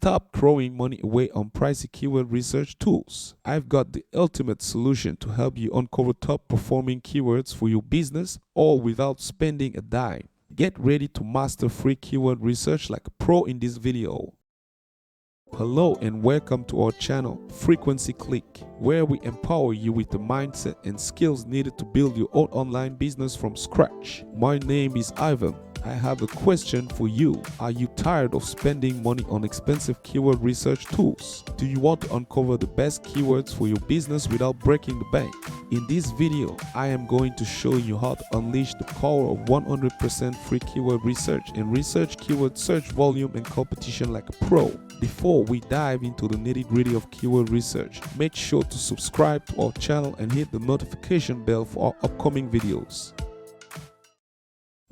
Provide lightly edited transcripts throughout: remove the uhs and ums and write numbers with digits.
Stop throwing money away on pricey keyword research tools. I've got the ultimate solution to help you uncover top performing keywords for your business, all without spending a dime. Get ready to master free keyword research like a pro in this video. Hello and welcome to our channel FrequencyClick, where we empower you with the mindset and skills needed to build your own online business from scratch. My name is Ivan. I have a question for you. Are you tired of spending money on expensive keyword research tools? Do you want to uncover the best keywords for your business without breaking the bank? In this video, I am going to show you how to unleash the power of 100% free keyword research and research keyword search volume and competition like a pro. Before we dive into the nitty-gritty of keyword research, make sure to subscribe to our channel and hit the notification bell for our upcoming videos.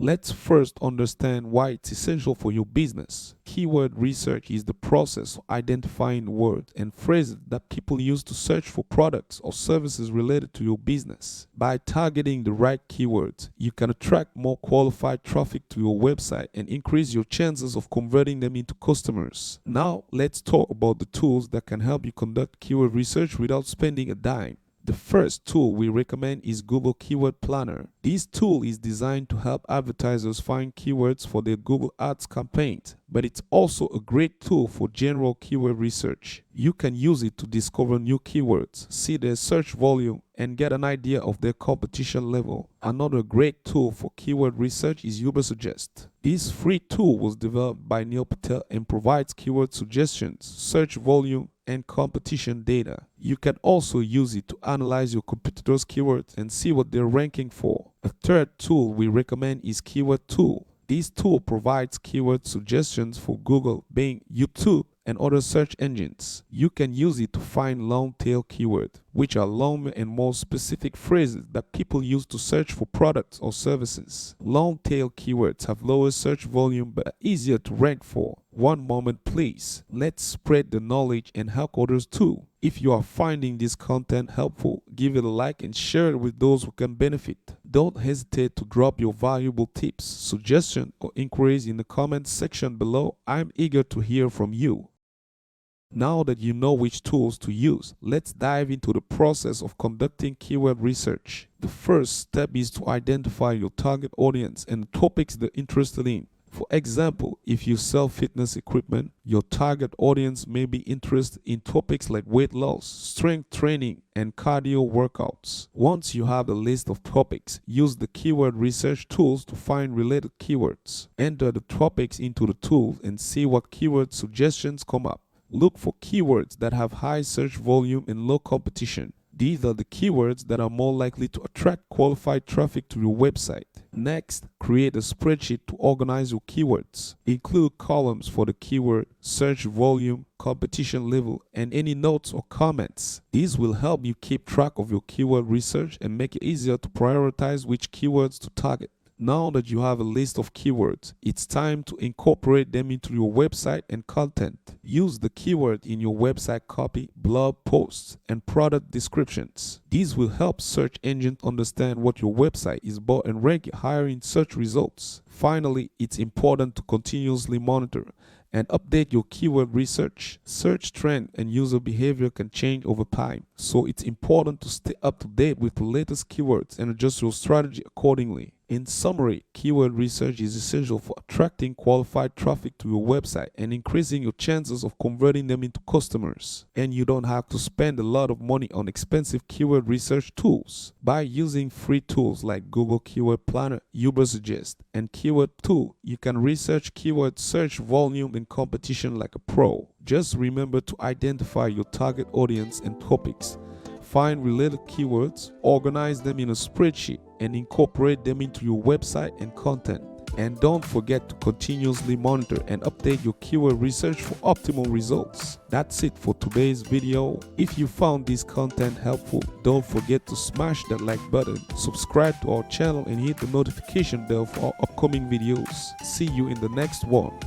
Let's first understand why it's essential for your business. Keyword research is the process of identifying words and phrases that people use to search for products or services related to your business. By targeting the right keywords, you can attract more qualified traffic to your website and increase your chances of converting them into customers. Now, let's talk about the tools that can help you conduct keyword research without spending a dime. The first tool we recommend is Google Keyword Planner. This tool is designed to help advertisers find keywords for their Google Ads campaigns, but it's also a great tool for general keyword research. You can use it to discover new keywords, see their search volume, and get an idea of their competition level. Another great tool for keyword research is Ubersuggest. This free tool was developed by Neil Patel and provides keyword suggestions, search volume, and competition data. You can also use it to analyze your competitors' keywords and see what they're ranking for. A third tool we recommend is Keyword Tool. This tool provides keyword suggestions for Google, Bing, YouTube, and other search engines. You can use it to find long-tail keywords, which are longer and more specific phrases that people use to search for products or services. Long-tail keywords have lower search volume but are easier to rank for. One moment please. Let's spread the knowledge and help others too. If you are finding this content helpful, give it a like and share it with those who can benefit. Don't hesitate to drop your valuable tips, suggestions, or inquiries in the comments section below. I'm eager to hear from you. Now that you know which tools to use, let's dive into the process of conducting keyword research. The first step is to identify your target audience and the topics they're interested in. For example, if you sell fitness equipment, your target audience may be interested in topics like weight loss, strength training, and cardio workouts. Once you have a list of topics, use the keyword research tools to find related keywords. Enter the topics into the tool and see what keyword suggestions come up. Look for keywords that have high search volume and low competition. These are the keywords that are more likely to attract qualified traffic to your website. Next, create a spreadsheet to organize your keywords. Include columns for the keyword, search volume, competition level, and any notes or comments. These will help you keep track of your keyword research and make it easier to prioritize which keywords to target. Now that you have a list of keywords, it's time to incorporate them into your website and content. Use the keyword in your website copy, blog posts, and product descriptions. These will help search engines understand what your website is about and rank it higher in search results. Finally, it's important to continuously monitor and update your keyword research. Search trend and user behavior can change over time, so it's important to stay up to date with the latest keywords and adjust your strategy accordingly. In summary, keyword research is essential for attracting qualified traffic to your website and increasing your chances of converting them into customers. And you don't have to spend a lot of money on expensive keyword research tools. By using free tools like Google Keyword Planner, Ubersuggest, and Keyword Tool, you can research keyword search volume and competition like a pro. Just remember to identify your target audience and topics. Find related keywords, organize them in a spreadsheet, and incorporate them into your website and content. And don't forget to continuously monitor and update your keyword research for optimal results. That's it for today's video. If you found this content helpful, don't forget to smash that like button, subscribe to our channel, and hit the notification bell for our upcoming videos. See you in the next one.